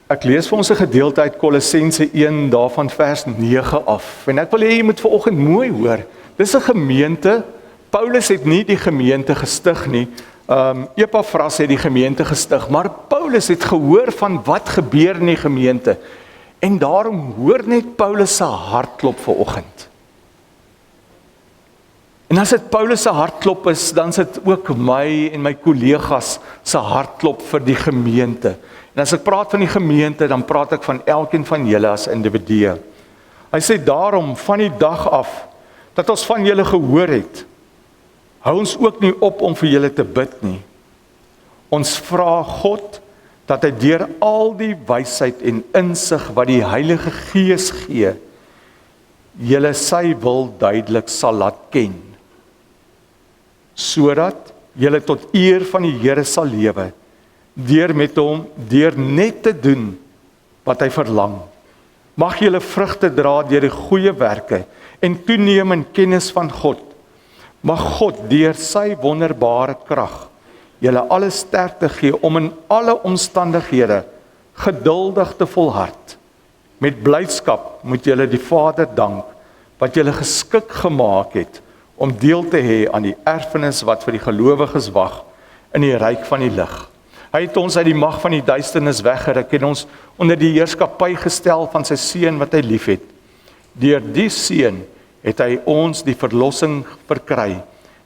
Ek lees vir ons 'n gedeelte uit Kolossense 1 daarvan vers 9 af. En ek wil hê jy moet vanoggend mooi hoor. Dis 'n gemeente. Paulus het nie die gemeente gestig nie. Epafras het die gemeente gestig, maar Paulus het gehoor van wat gebeur in die gemeente. En daarom hoor net Paulus se hartklop vanoggend. En as dit Paulus se hartklop is, dan is dit ook my en my kollegas se hartklop vir die gemeente. En as ek praat van die gemeente, dan praat ek van elkeen van julle as individue. Hy sê daarom, van die dag af, dat ons van julle gehoor het, hou ons ook nie op om vir julle te bid nie. Ons vra God, dat hy deur al die wysheid en insig wat die Heilige Gees gee, julle sy wil duidelik sal laat ken, sodat julle tot eer van die Here sal lewe, deur net te doen wat hy verlang. Mag julle vrugte dra deur die goeie werke en toeneem in kennis van God. Mag God deur sy wonderbare krag julle alle sterkte gee om in alle omstandighede geduldig te volhard. Met blydskap moet julle die Vader dank wat julle geskik gemaak het om deel te hê aan die erfenis wat vir die gelowiges wag in die ryk van die lig. Hy het ons uit die mag van die duisternis weggeruk en ons onder die heerskappy gestel van sy seun wat hy liefhet. Deur die seun het hy ons die verlossing verkry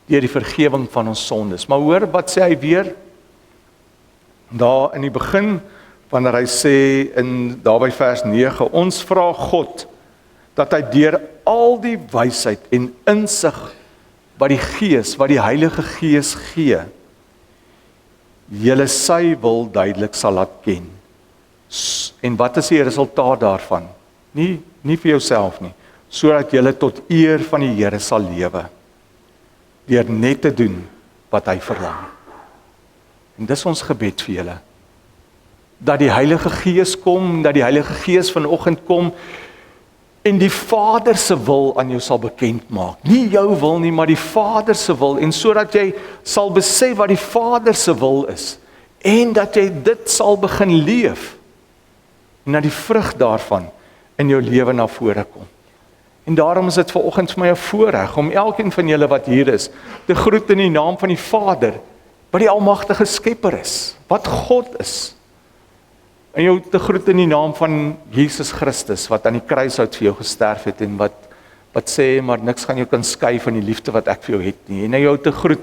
deur die vergewing van ons sondes. Maar hoor wat sê hy weer? Daar in die begin, wanneer hy sê daar by vers 9, ons vra God dat hy deur al die wysheid en insig wat die Gees, wat die Heilige Gees gee, julle sy wil duidelik sal laat ken. En wat is die resultaat daarvan? Nie vir jouself nie, sodat julle tot eer van die Here sal lewe, deur net te doen wat hy verlang. En dis ons gebed vir julle, dat die Heilige Gees kom, dat die Heilige Gees vanoggend kom, en die Vader se wil aan jou sal bekend maak. Nie jou wil nie, maar die Vader se wil, en sodat jy sal besef wat die Vader se wil is, en dat jy dit sal begin leef, en dat die vrug daarvan in jou lewe na vore kom. En daarom is dit vanoggend vir my 'n voorreg om elkeen van julle wat hier is, te groet in die naam van die Vader, wat die almagtige Skepper is, wat God is. En jou te groet in die naam van Jesus Christus, wat aan die kruishout vir jou gesterf het, en wat sê, maar niks gaan jou kan skei van die liefde wat ek vir jou het nie. En jou te groet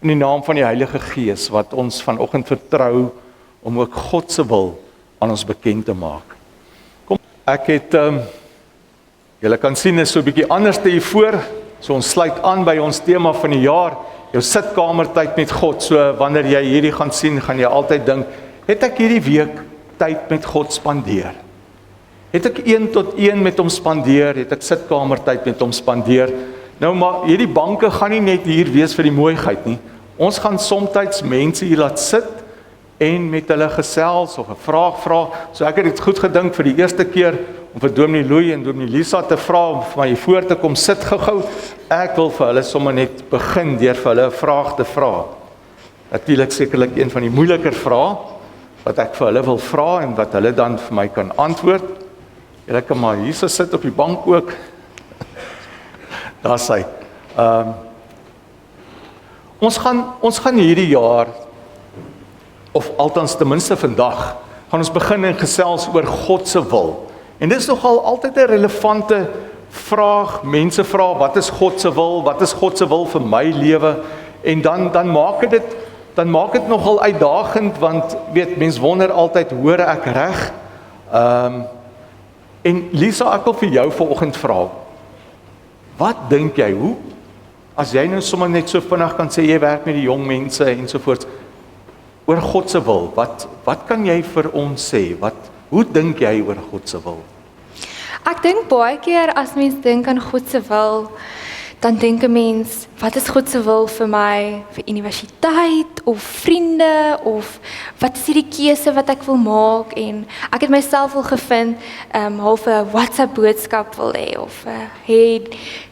in die naam van die Heilige Gees, wat ons vanoggend vertrou, om ook God se wil aan ons bekend te maak. Kom, ek het, julle kan sien, is so 'n bietjie anders te hiervoor, so ons sluit aan by ons tema van die jaar, jou sitkamertyd met God. So wanneer jy hierdie gaan sien, gaan jy altyd dink, het ek hierdie week tyd met God spandeer? Het ek 1 tot 1 met hom spandeer? Het ek sitkamertyd met hom spandeer? Nou maar, hierdie banke gaan nie net hier wees vir die mooiheid nie. Ons gaan soms mense hier laat sit en met hulle gesels of 'n vraag vra. So ek het dit goed gedink vir die eerste keer om vir Dominee Louis en Dominee Lisa te vra om vir my voor te kom sit gou-gou. Ek wil vir hulle sommer net begin deur vir hulle 'n vraag te vra. Natuurlik sekerlik een van die moeiliker vrae wat ek vir hulle wil vra en wat hulle dan vir my kan antwoord. Julle kan maar hier sit op die bank ook. Daar sê. Ons gaan hierdie jaar, of althans ten minste vandag, gaan ons begin en gesels oor God se wil. En dit is nogal altyd 'n relevante vraag. Mense vra, wat is God se wil? Wat is God se wil vir my lewe? En dan maak dit nogal uitdagend, want weet, mens wonder altyd, hoor ek reg? En Lisa, ek wil vir jou vanoggend vra, wat dink jy, as jy nou sommer net so vinnig kan sê, jy werk met die jong mense ensovoorts, oor God se wil, wat kan jy vir ons sê? Hoe dink jy oor God se wil? Ek dink baie keer as mens dink aan God se wil, dan dink 'n mens, wat is God se wil vir my, vir universiteit, of vriende, of wat is die keuse wat ek wil maak, en ek het myself al gevind, half 'n WhatsApp boodskap wil hê, of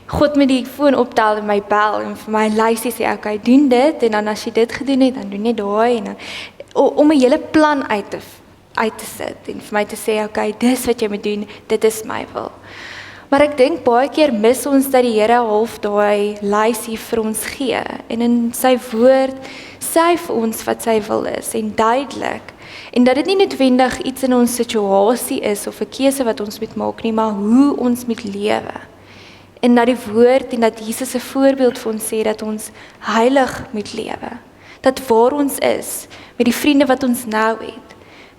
God met die foon optel en my bel, en vir my lysie sê, okay, doen dit, en dan as jy dit gedoen het, dan doen jy daai, en dan, om 'n hele plan uit uit te sit en vir my te sê, okay, dis wat jy moet doen, dit is my wil. Maar ek dink baie keer mis ons dat die Here half daai lysie vir ons gee en in sy woord sê hy vir ons wat sy wil is en duidelik. En dat dit nie noodwendig iets in ons situasie is of 'n keuse wat ons moet maak nie, maar hoe ons moet lewe. En dat die woord en dat Jesus 'n voorbeeld vir ons sê dat ons heilig moet lewe. Dat waar ons is, met die vriende wat ons nou het,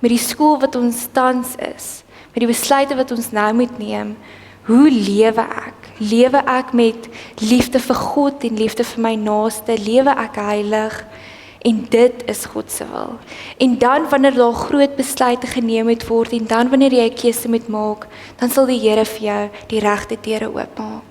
met die skool wat ons tans is, met die besluite wat ons nou moet neem, hoe lewe ek? Lewe ek met liefde vir God en liefde vir my naaste? Lewe ek heilig? En dit is God se wil. En dan wanneer daar groot besluite geneem moet word en dan wanneer jy 'n keuse moet maak, dan sal die Here vir jou die regte deure oopmaak.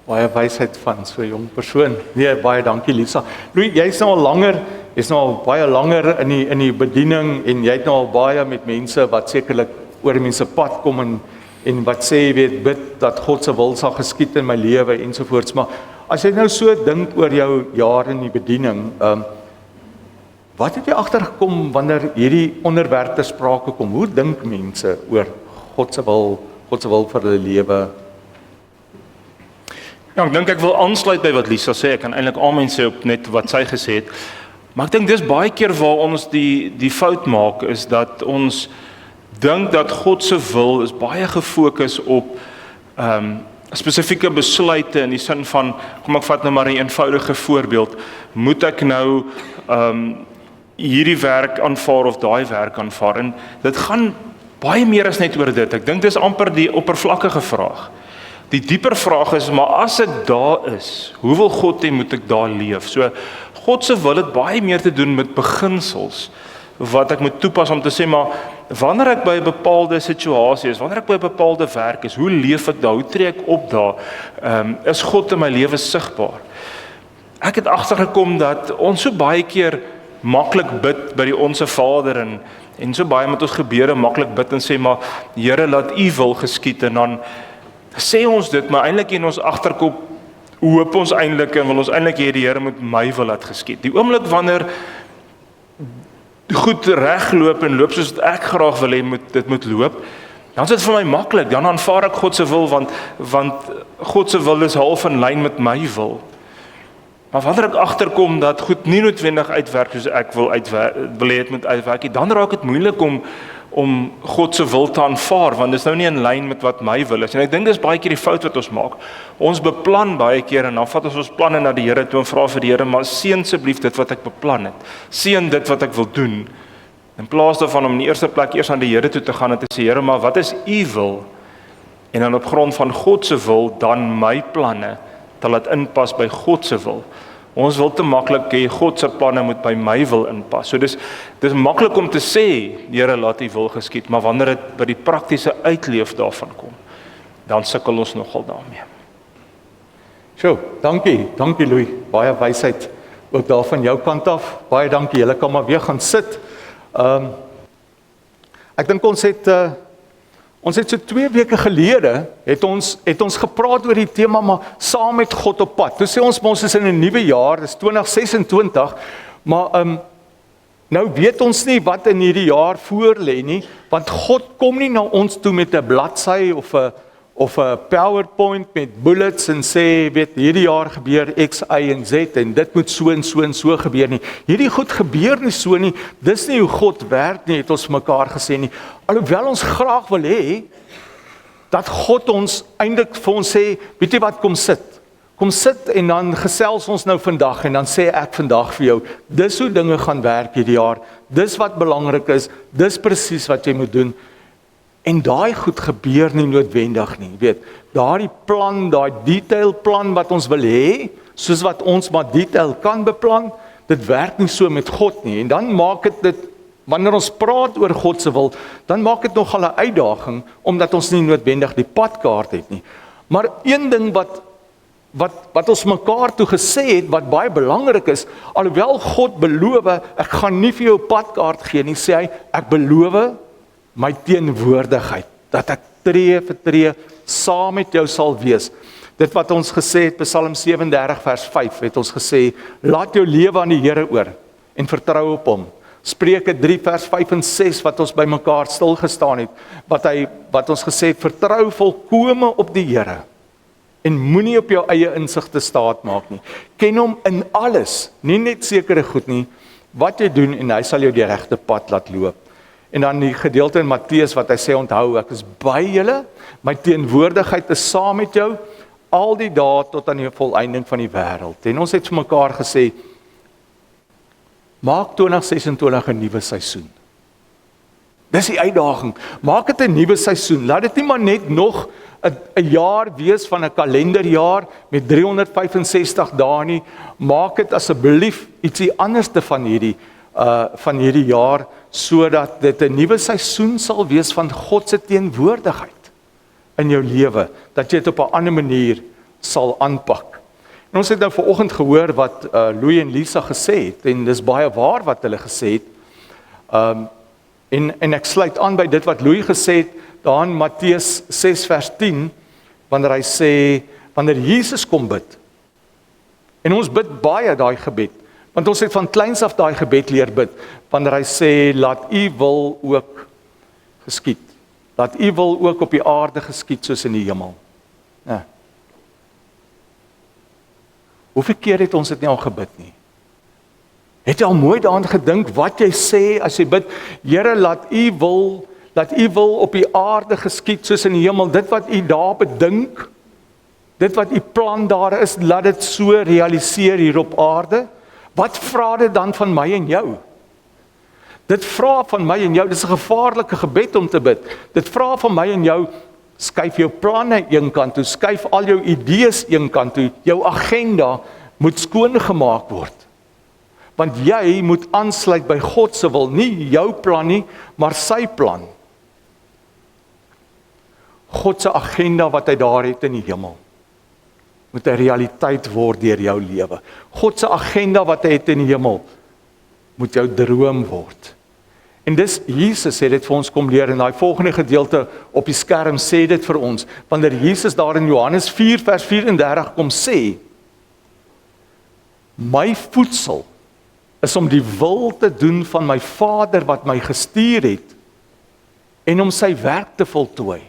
Baie wysheid van so 'n jong persoon. Nee, baie dankie Lisa. Louis, jy's nou al baie langer in die bediening en jy het nou al baie met mense wat sekerlik oor mense pad kom en wat sê, weet, bid dat God se wil sal geskied in my lewe ensovoorts, maar as jy nou so dink oor jou jare in die bediening, wat het jy agtergekom wanneer hierdie onderwerp ter sprake kom? Hoe dink mense oor God se wil vir hulle lewe? Ja, ek dink ek wil aansluit by wat Lisa sê. Ek kan eintlik almal sê op net wat sy gesê het. Maar ek dink dis baie keer waar ons die fout maak is dat ons dink dat God se wil is baie gefokus op spesifieke besluite in die sin van, kom ek vat nou maar 'n eenvoudige voorbeeld, moet ek nou hierdie werk aanvaar of daai werk aanvaar? En dit gaan baie meer as net oor dit. Ek dink dis amper die oppervlakkige vraag. Die dieper vraag is, maar as ek daar is, hoe wil God hê moet ek daar leef? So, God se wil het baie meer te doen met beginsels, wat ek moet toepas om te sê, maar wanneer ek by 'n bepaalde situasie is, wanneer ek by 'n bepaalde werk is, hoe leef ek daar, hoe tree ek op daar, is God in my lewe sigbaar? Ek het agtergekom dat ons so baie keer maklik bid by die Onse Vader en so baie met ons gebede maklik bid en sê, maar Here, laat U wil geskied, en dan sê ons dit, maar eintlik in ons agterkop hoop ons eintlik en wil ons eintlik hê die Here moet my wil laat geskied. Die oomblik wanneer goed regloop en loop soos ek graag wil hê dit moet loop, dan is dit vir my maklik, dan aanvaar ek God se wil, want God se wil is half in lyn met my wil. Maar wanneer ek agterkom dat goed nie noodwendig uitwerk soos ek wil hê dit moet uitwerk, dan raak dit moeilik om God se wil te aanvaar, want dit is nou nie in lyn met wat my wil is. En ek dink dis baie keer die fout wat ons maak. Ons beplan baie keer en dan vat ons planne na die Here toe en vra vir die Here, maar seën asseblief dit wat ek beplan het. Seën dit wat ek wil doen. In plaas daarvan om in die eerste plek eers aan die Here toe te gaan en te sê, Here, maar wat is U wil? En dan op grond van God se wil dan my planne te laat inpas by God se wil. Ons wil te maklik hê God se planne moet by my wil inpas. So dis maklik om te sê, Here, laat U wil geskied, maar wanneer dit by die praktiese uitleef daarvan kom, dan sukkel ons nogal daarmee. Sjoe, dankie Louis, baie wysheid ook daar van jou kant af. Baie dankie, julle kan maar weer gaan sit. Ek dink ons het so 2 weke gelede het ons gepraat oor die tema, maar saam met God op pad. Toe sê ons is in 'n nuwe jaar, dis 2026, maar nou weet ons nie wat in hierdie jaar voor lê nie, want God kom nie na ons toe met 'n bladsy of 'n PowerPoint met bullets en sê, weet, hierdie jaar gebeur X, Y en Z en dit moet so en so en so gebeur nie. Hierdie goed gebeur nie so nie, dis nie hoe God werk nie, het ons mekaar gesê nie. Alhoewel ons graag wil hê, dat God ons eintlik vir ons sê, weet jy wat, kom sit en dan gesels ons nou vandag en dan sê ek vandag vir jou, dis hoe dinge gaan werk hierdie jaar, dis wat belangrik is, dis presies wat jy moet doen. En daai goed gebeur nie noodwendig nie, weet. Daai plan, daai detailplan wat ons wil hê, soos wat ons maar detail kan beplan, dit werk nie so met God nie. En dan maak dit, wanneer ons praat oor God se wil, dan maak dit nogal 'n uitdaging, omdat ons nie noodwendig die padkaart het nie. Maar een ding wat ons mekaar toe gesê het, wat baie belangrik is, alhoewel God beloof, ek gaan nie vir jou padkaart gee nie, sê hy, ek beloof my teenwoordigheid, dat ek tree vir tree saam met jou sal wees. Dit wat ons gesê het, Psalm 37 vers 5, het ons gesê, laat jou lewe aan die Here oor, en vertrou op hom. Spreuke 3 vers 5 en 6 wat ons by mekaar stil gestaan het, wat ons gesê het, vertrou volkome op die Here en moenie op jou eie insig te staat maak nie. Ken hom in alles, nie net sekere goed nie, wat jy doen en hy sal jou die regte pad laat loop. En dan die gedeelte in Matteus wat hy sê, onthou, ek is by julle, my teenwoordigheid is saam met jou, al die dae tot aan die volëinding van die wêreld. En ons het vir mekaar gesê, maak 2026 'n nuwe seisoen. Dis die uitdaging. Maak dit 'n nuwe seisoen. Laat dit nie maar net nog 'n jaar wees van 'n kalenderjaar met 365 dae nie. Maak dit asseblief ietsie anderste van hierdie jaar, sodat dit 'n nuwe seisoen sal wees van God se teenwoordigheid in jou lewe, dat jy dit op 'n ander manier sal aanpak. En ons het nou vanoggend gehoor wat Louis en Lisa gesê het, en dis baie waar wat hulle gesê het. En ek sluit aan by dit wat Louis gesê het, daar in Matteus 6 vers 10, wanneer hy sê, wanneer Jesus kom bid, en ons bid baie daai gebed, want ons het van kleins af daai gebed leer bid, wanneer hy sê, laat u wil ook geskied, laat u wil ook op die aarde geskied soos in die hemel. Ja. Hoeveel keer het ons dit nie al gebid nie? Het jy al mooi daaraan gedink wat jy sê as jy bid, Here, laat u wil op die aarde geskied soos in die hemel, dit wat u daar bedink, dit wat u plan daar is, laat dit so realiseer hier op aarde. Wat vra dit dan van my en jou? Dit vra van my en jou, dit is 'n gevaarlike gebed om te bid. Dit vra van my en jou, skuif jou planne een kant toe, skuif al jou idees een kant toe, jou agenda moet skoongemaak word. Want jy moet aansluit by God se wil, nie jou plan nie, maar sy plan. God se agenda wat hy daar het in die hemel, moet 'n realiteit word deur jou lewe. God se agenda wat hy het in die hemel, moet jou droom word. En dis, Jesus het dit vir ons kom leer, en daai volgende gedeelte op die skerm sê dit vir ons, wanneer Jesus daar in Johannes 4 vers 34 kom sê, my voedsel is om die wil te doen van my Vader wat my gestuur het, en om sy werk te voltooi.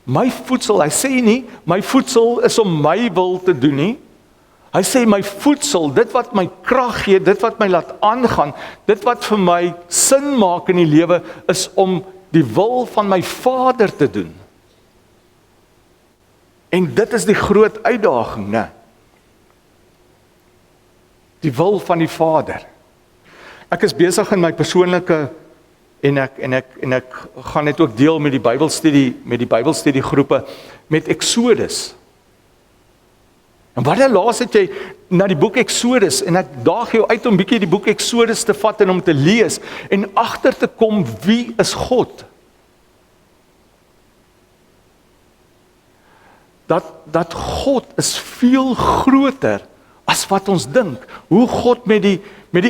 My voedsel, hy sê nie, my voedsel is om my wil te doen nie. Hy sê my voedsel, dit wat my krag gee, dit wat my laat aangaan, dit wat vir my sin maak in die lewe, is om die wil van my Vader te doen. En dit is die groot uitdaging, né? Die wil van die Vader. Ek is besig in my persoonlike en ek gaan dit ook deel met die Bybelstudiegroepe met Exodus. En wanneer laas het jy na die boek Exodus, en ek daag jou uit om bietjie die boek Exodus te vat en om te lees en agter te kom wie is God? Dat God is veel groter as wat ons dink. Hoe God met die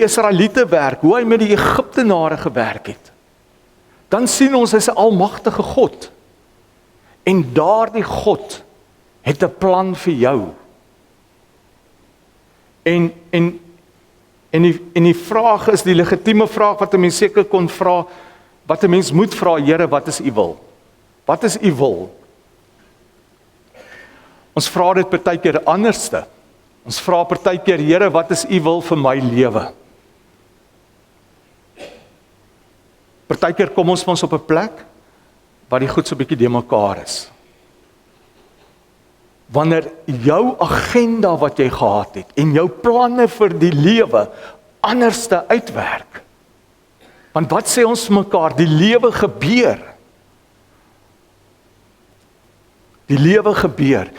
Israeliete werk, hoe hy met die Egiptenare gewerk het. Dan sien ons hy is 'n almagtige God. En daardie God het 'n plan vir jou. En die vraag is, die legitieme vraag wat 'n mens seker kon vra, wat 'n mens moet vra, Here, wat is u wil? Wat is u wil? Ons vra dit partykeer anderste. Ons vra partykeer, Here, wat is u wil vir my lewe? Partykeer kom ons op 'n plek waar die goed so 'n bietjie de mekaar is. Wanneer jou agenda wat jy gehad het en jou planne vir die lewe anderste uitwerk. Want wat sê ons mekaar? Die lewe gebeur. Die lewe gebeur.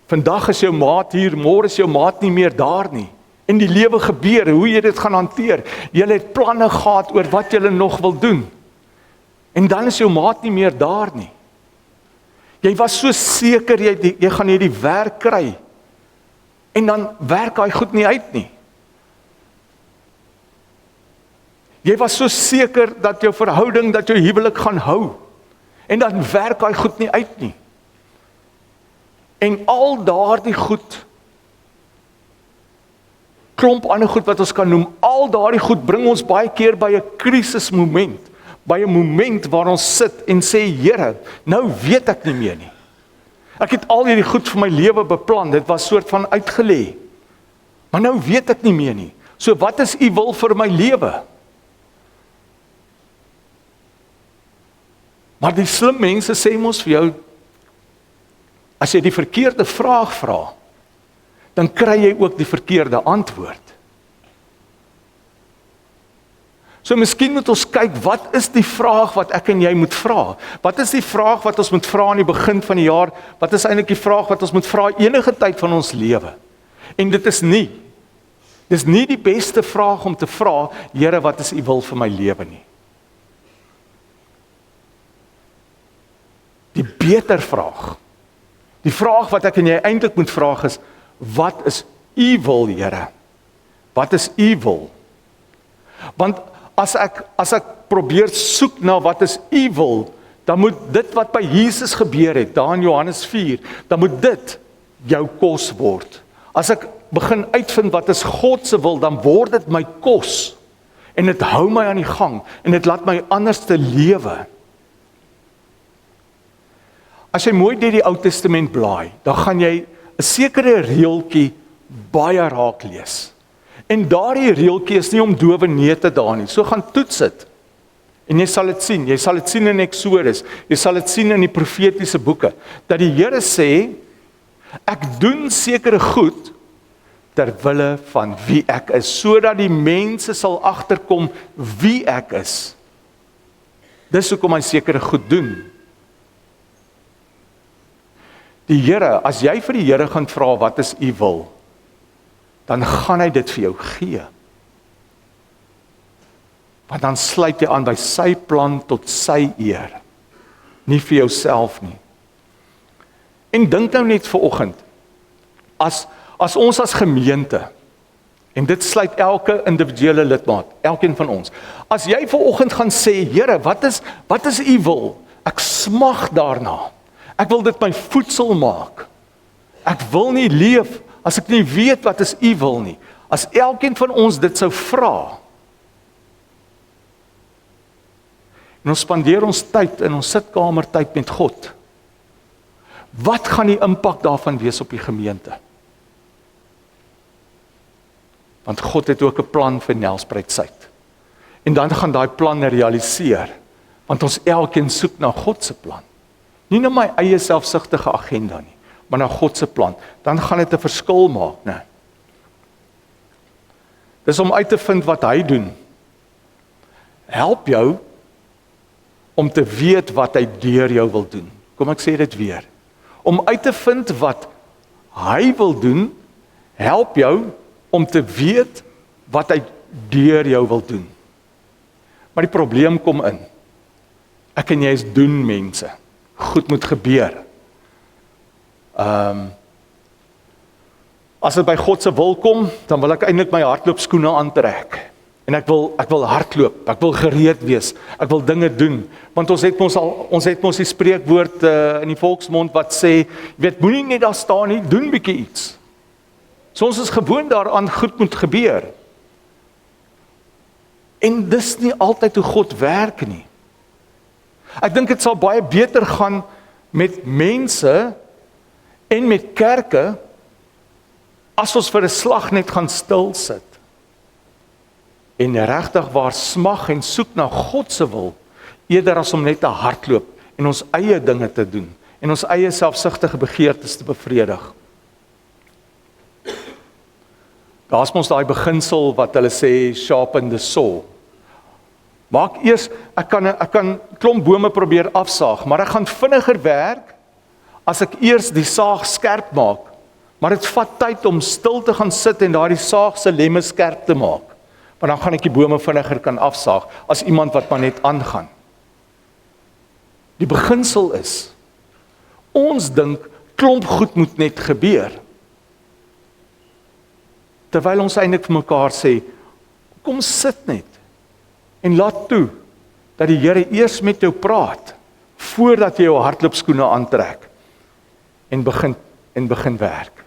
Vandag is jou maat hier, môre is jou maat nie meer daar nie. En die lewe gebeur, hoe jy dit gaan hanteer. Jy het planne gehad oor wat jy nog wil doen. En dan is jou maat nie meer daar nie. Jy was so seker jy gaan hierdie werk kry. En dan werk hy goed nie uit nie. Jy was so seker dat jou verhouding, dat jou huwelik gaan hou. En dan werk hy goed nie uit nie. En al daardie goed klomp ander goed wat ons kan noem. Al daardie goed bring ons baie keer by 'n krisismoment, by 'n moment waar ons sit en sê, Here, nou weet ek nie meer nie. Ek het al hierdie goed vir my lewe beplan, dit was soort van uitgelê. Maar nou weet ek nie meer nie. So wat is U wil vir my lewe? Maar die slim mense sê mos vir jou, as jy die verkeerde vraag vra, dan kry jy ook die verkeerde antwoord. So miskien moet ons kyk, wat is die vraag wat ek en jy moet vra? Wat is die vraag wat ons moet vra aan die begin van die jaar? Wat is eintlik die vraag wat ons moet vra enige tyd van ons lewe? En dit is nie die beste vraag om te vra, Here, wat is U wil vir my lewe nie? Die beter vraag, die vraag wat ek en jy eintlik moet vra is, wat is U wil, Here? Wat is U wil? Want as ek probeer soek na wat is U wil, dan moet dit wat by Jesus gebeur het, daar in Johannes 4, dan moet dit jou kos word. As ek begin uitvind wat is God se wil, dan word dit my kos. En dit hou my aan die gang, en dit laat my anders te lewe. As jy mooi deur die Ou Testament blaai, dan gaan jy 'n sekere reeltjie baie raak lees. En daardie reeltjie is nie om dowe neute daar nie. So gaan toets dit. En jy sal dit sien. Jy sal dit sien in Eksodus. Jy sal dit sien in die profetiese boeke. Dat die Here sê, ek doen sekere goed ter wille van wie ek is, sodat die mense sal agterkom wie ek is. Dis hoekom hy sekere goed doen. Die Here, as jy vir die Here gaan vra wat is U wil, dan gaan hy dit vir jou gee. Want dan sluit jy aan by sy plan tot sy eer, nie vir jouself nie. En dink nou net vanoggend, as ons as gemeente, en dit sluit elke individuele lidmaat, elkeen van ons, as jy vanoggend gaan sê, Here, wat is U wil? Ek smag daarna. Ek wil dit my voedsel maak. Ek wil nie leef as ek nie weet wat is U wil nie. As elkeen van ons dit sou vra, en ons spandeer ons tyd in ons sitkamer tyd met God, wat gaan die impak daarvan wees op die gemeente? Want God het ook 'n plan vir Nelspruit Suid. En dan gaan daai plan realiseer, want ons elkeen soek na God se plan. Nie na my eie selfsugtige agenda nie, maar na God se plan. Dan gaan dit 'n verskil maak, né? Dis om uit te vind wat hy doen. Help jou om te weet wat hy deur jou wil doen. Kom ek sê dit weer. Om uit te vind wat hy wil doen, help jou om te weet wat hy deur jou wil doen. Maar die probleem kom in. Ek en jy is doen mense. Goed moet gebeur. As dit by God se wil kom, dan wil ek eintlik my hardloopskoene aantrek. En ek wil hardloop, ek wil gereed wees, ek wil dinge doen. Want ons het mos die spreekwoord in die volksmond wat sê, weet, moenie net daar staan nie, doen bietjie iets. So ons is gewoon daaraan, goed moet gebeur. En dis nie altyd hoe God werk nie. Ek dink dit sal baie beter gaan met mense en met kerke as ons vir 'n slag net gaan stil sit. En regtig waar smag en soek na God se wil, eerder as om net te hardloop en ons eie dinge te doen en ons eie selfsugtige begeertes te bevredig. Daar's mos daai beginsel wat hulle sê, sharpen the saw. Maak eers, ek kan klomp bome probeer afsaag, maar ek gaan vinniger werk as ek eers die saag skerp maak. Maar dit vat tyd om stil te gaan sit en daardie saag se lemme skerp te maak. Want dan gaan ek die bome vinniger kan afsaag as iemand wat maar net aangaan. Die beginsel is, ons dink klomp goed moet net gebeur. Terwyl ons eintlik vir mekaar sê, kom sit net en laat toe dat die Here eers met jou praat voordat jy jou hardloopskoene aantrek en begin werk.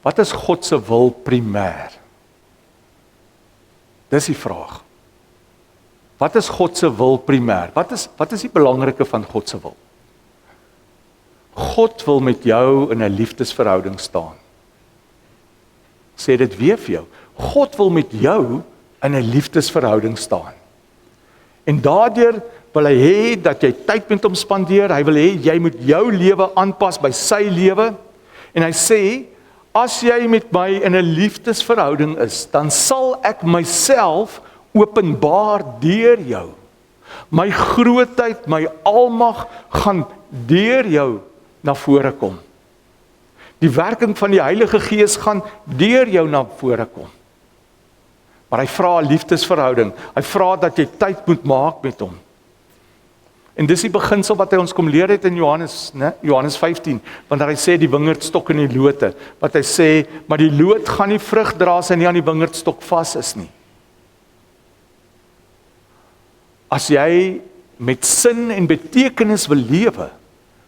Wat is God se wil primêr? Dis die vraag. Wat is God se wil primêr? Wat is die belangrike van God se wil? God wil met jou in 'n liefdesverhouding staan. Sê dit weer vir jou. God wil met jou in 'n liefdesverhouding staan. En daardeur wil hy hê dat jy tyd met hom spandeer. Hy wil hê jy moet jou lewe aanpas by sy lewe. En hy sê, as jy met my in 'n liefdesverhouding is, dan sal ek myself openbaar deur jou. My grootheid, my almag gaan deur jou na vore kom. Die werking van die Heilige Gees gaan deur jou na vore kom. Maar hy vra 'n liefdesverhouding. Hy vra dat jy tyd moet maak met hom. En dis die beginsel wat hy ons kom leer het in Johannes 15, wanneer hy sê die wingerdstok en die lote, wat hy sê, maar die loot gaan nie vrug dra as hy nie aan die wingerdstok vas is nie. As jy met sin en betekenis wil lewe,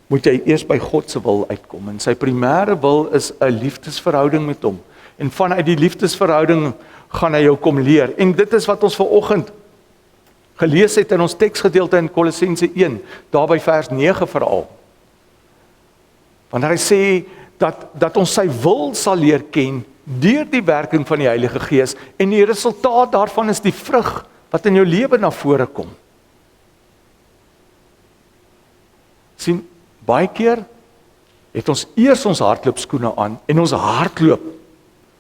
moet jy eers by God se wil uitkom. En sy primêre wil is 'n liefdesverhouding met hom. En vanuit die liefdesverhouding gaan hy jou kom leer. En dit is wat ons vanoggend gelees het in ons teksgedeelte in Kolossense 1, daar by vers 9 veral. Wanneer hy sê dat ons sy wil sal leer ken deur die werking van die Heilige Gees, en die resultaat daarvan is die vrug wat in jou lewe na vore kom. Sien, baie keer het ons eers ons hardloopskoene aan en ons hardloop,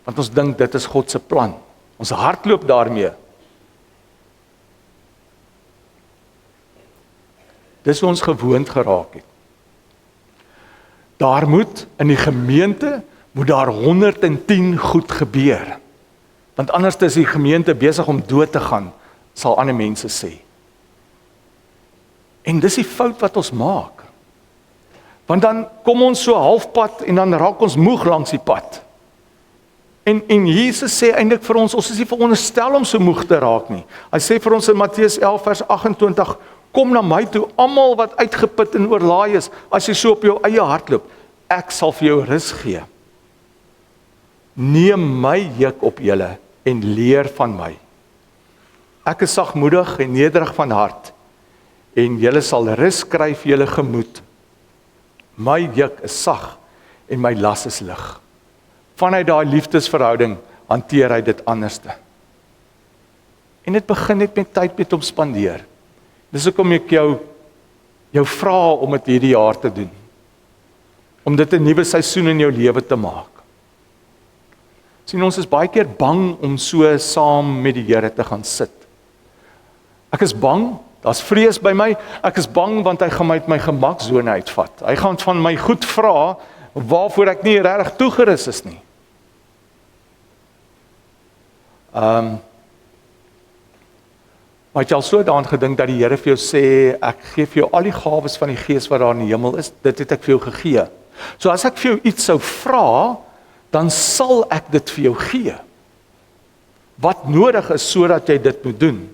want ons dink dit is God se plan. Ons hardloop daarmee. Dis hoe ons gewoond geraak het. Daar moet in die gemeente moet daar 110 goed gebeur. Want anders is die gemeente besig om dood te gaan, sal ander mense sê. En dis die fout wat ons maak. Want dan kom ons so halfpad en dan raak ons moeg langs die pad. En Jesus sê eintlik vir ons is nie veronderstel om so moeg te raak nie. Hy sê vir ons in Matteus 11 vers 28, kom na my toe, almal wat uitgeput en oorlaai is, as jy so op jou eie hardloop, ek sal vir jou rus gee. Neem my juk op julle en leer van my. Ek is sagmoedig en nederig van hart, en julle sal rus kry vir julle gemoed. My juk is sag en my las is lig. Vanuit daai liefdesverhouding hanteer hy dit anderste. En dit begin net met tyd met hom spandeer. Dis hoekom ek jou vra om dit hierdie jaar te doen. Om dit 'n nuwe seisoen in jou lewe te maak. Sien, ons is baie keer bang om so saam met die Here te gaan sit. Ek is bang, daar's vrees by my, ek is bang want hy gaan my uit my gemaksone uitvat. Hy gaan van my goed vra, waarvoor ek nie regtig toegerus is nie. Maar het jy al so daaraan gedink dat die Here vir jou sê, ek gee vir jou al die gawes van die Gees wat daar in die hemel is, dit het ek vir jou gegee. So as ek vir jou iets sou vra, dan sal ek dit vir jou gee. Wat nodig is sodat jy dit moet doen.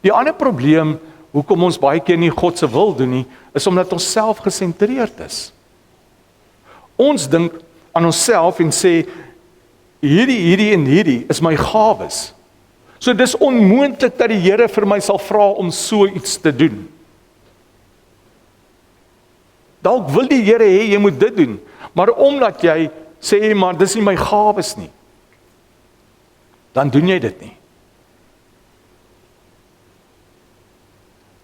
Die ander probleem, hoekom ons baie keer nie God se wil doen nie, is omdat ons self gesentreerd is. Ons dink aan onsself en sê, hierdie en hierdie is my gawes. So dis onmoontlik dat die Here vir my sal vra om so iets te doen. Dalk wil die Here hê jy moet dit doen, maar omdat jy sê, maar dis nie my gawes nie, dan doen jy dit nie.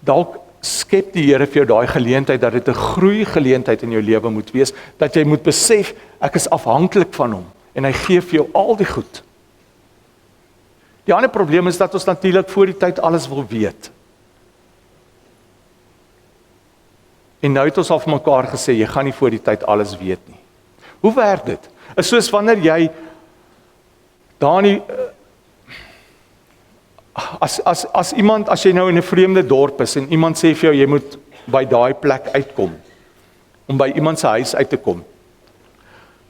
Dalk skep die Here vir jou daai geleentheid, dat dit 'n groei geleentheid in jou lewe moet wees, dat jy moet besef, ek is afhanklik van hom, en hy gee vir jou al die goed. Die ander probleem is dat ons natuurlik voor die tyd alles wil weet. En nou het ons al vir mekaar gesê, jy gaan nie voor die tyd alles weet nie. Hoe werk dit? Is soos wanneer jy daar nie, as jy nou in 'n vreemde dorp is, en iemand sê vir jou, jy moet by daai plek uitkom, om by iemand se huis uit te kom.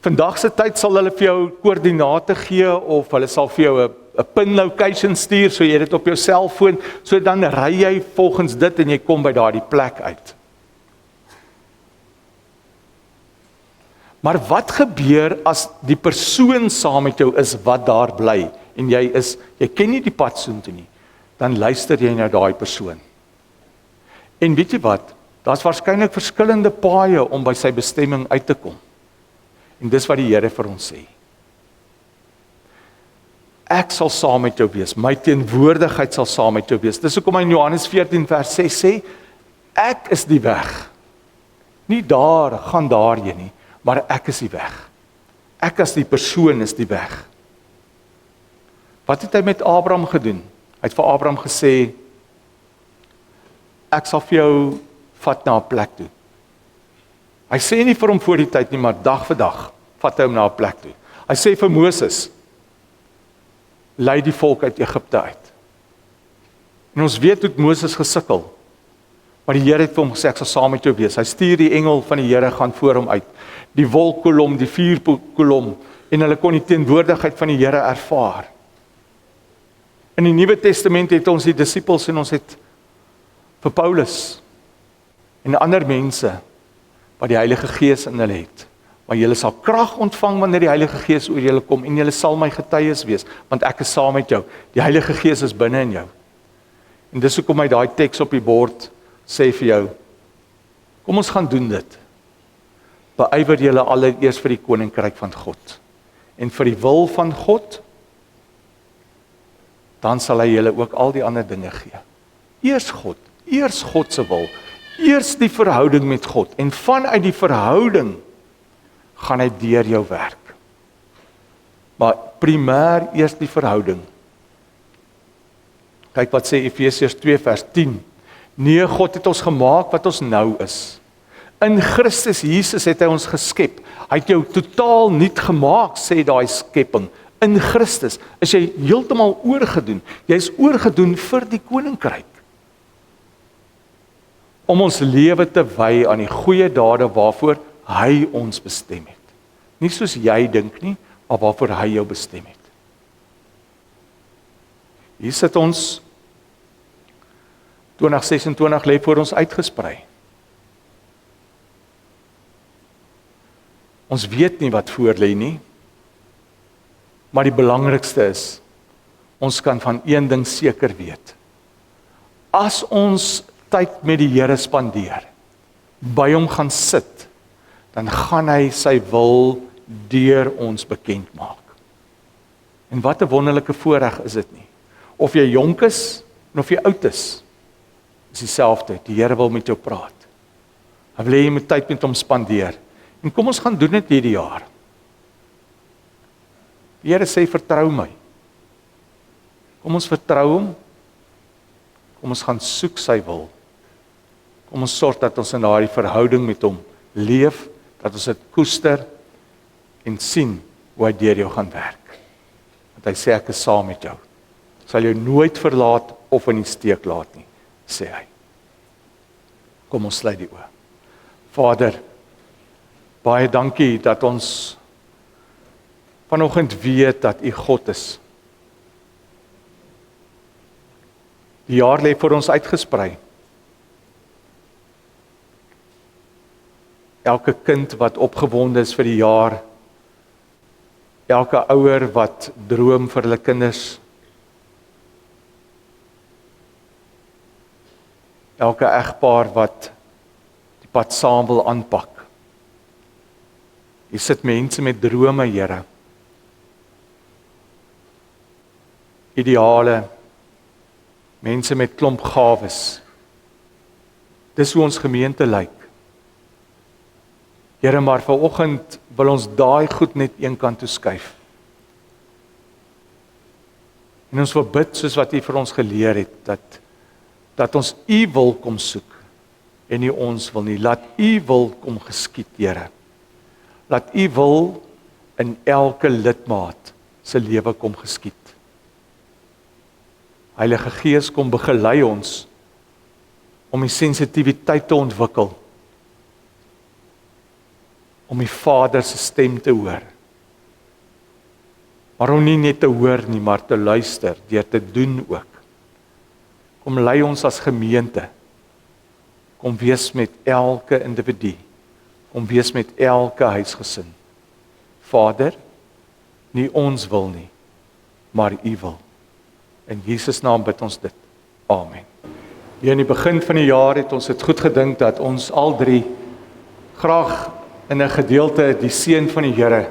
Vandag se tyd sal hulle vir jou koördinate gee, of hulle sal vir jou 'n pin location stuur, so jy dit op jou selfoon, so dan ry jy volgens dit, en jy kom by daardie plek uit. Maar wat gebeur as die persoon saam met jou is wat daar bly en jy ken nie die pad soontoe nie, dan luister jy na daai persoon. En weet jy wat? Daar's waarskynlik verskillende paaie om by sy bestemming uit te kom. En dis wat die Here vir ons sê. Ek sal saam met jou wees, my teenwoordigheid sal saam met jou wees. Dis hoekom hy in Johannes 14 vers 6 sê, ek is die weg. Nie daar, gaan daarheen nie, maar ek is die weg. Ek as die persoon is die weg. Wat het hy met Abraham gedoen? Hy het vir Abraham gesê, ek sal vir jou vat na 'n plek toe. Hy sê nie vir hom voor die tyd nie, maar dag vir dag vat hy hom na 'n plek toe. Hy sê vir Moses, lei die volk uit Egipte uit. En ons weet hoe Moses gesukkel. Maar die Here het vir hom gesê, ek sal saam met jou wees. Hy stuur die engel van die Here gaan voor hom uit. Die wolkkolom, die vuurkolom, en hulle kon die teenwoordigheid van die Here ervaar. In die Nuwe Testament het ons die disippels en ons het vir Paulus en ander mense wat die Heilige Gees in hulle het. Maar julle sal krag ontvang wanneer die Heilige Gees oor julle kom en julle sal my getuies wees, want ek is saam met jou. Die Heilige Gees is binne in jou. En dis hoekom hy daai teks op die bord sê vir jou, kom ons gaan doen dit. Beywer julle allereers vir die koninkryk van God. En vir die wil van God, dan sal hy julle ook al die ander dinge gee. Eers God se wil, eers die verhouding met God, en vanuit die verhouding gaan hy deur jou werk. Maar primêr eers die verhouding. Kyk wat sê Efesiërs 2 vers 10. Nee, God het ons gemaak wat ons nou is. In Christus Jesus het hy ons geskep. Hy het jou totaal nuut gemaak, sê daai skepping. In Christus is jy heeltemal oorgedoen. Jy is oorgedoen vir die koninkryk. Om ons lewe te wy aan die goeie dade waarvoor hy ons bestem het. Nie soos jy dink nie, maar waarvoor hy jou bestem het. Hier sit ons 2026 lê voor ons uitgesprei. Ons weet nie wat voor lê nie, maar die belangrikste is, ons kan van een ding seker weet. As ons tyd met die Here spandeer, by hom gaan sit, dan gaan hy sy wil deur ons bekend maak. En wat 'n wonderlike voorreg is dit nie. Of jy jonk is, en of jy oud is dieselfde. Die Here wil met jou praat. Hy wil hê jy moet tyd met hom spandeer. En kom ons gaan doen dit hierdie jaar. Die Here sê, vertrou my. Kom ons vertrou hom. Kom ons gaan soek sy wil. Kom ons sorg dat ons in daardie verhouding met hom leef, dat ons dit koester en sien hoe hy deur jou gaan werk. Want hy sê, ek is saam met jou. Ek sal jou nooit verlaat of in die steek laat nie, sê hy. Kom ons sluit die oë. Vader, baie dankie dat ons vanoggend weet dat U God is. Die jaar lê vir ons uitgesprei. Elke kind wat opgewonde is vir die jaar, elke ouer wat droom vir hulle kinders, elke egpaar wat die pad saam wil aanpak. Hier sit mense met drome, Here. Ideale, mense met klomp gawes. Dis hoe ons gemeente lyk. Here, maar vanoggend wil ons daai goed net een kant toe skuif. En ons wil bid soos wat U vir ons geleer het, dat ons U wil kom soek en nie ons wil nie. Laat U wil kom geskied, Here. Laat U wil in elke lidmaat se lewe kom geskied. Heilige Gees, kom begelei ons om die sensitiwiteit te ontwikkel, om die Vader se stem te hoor. Maar om nie net te hoor nie, maar te luister, deur te doen ook. Kom lei ons as gemeente. Kom wees met elke individu kom wees met elke huisgesin. Vader, nie ons wil nie, maar U wil. In Jesus naam bid ons dit. Amen. Hier in die begin van die jaar het ons dit goed gedink dat ons al drie graag in 'n gedeelte die seën van die Here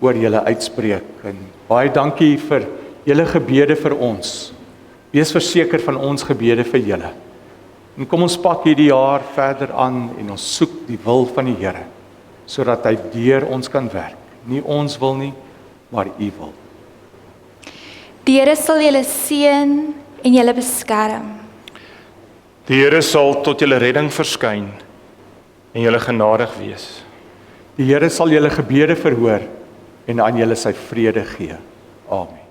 oor julle uitspreek. En baie dankie vir julle gebede vir ons. Wees verseker van ons gebede vir julle. En kom ons pak hierdie jaar verder aan en ons soek die wil van die Here, sodat hy deur ons kan werk. Nie ons wil nie, maar U wil. Die Here sal julle seën en julle beskerm. Die Here sal tot julle redding verskyn en julle genadig wees. Die Here sal julle gebede verhoor en aan julle sy vrede gee. Amen.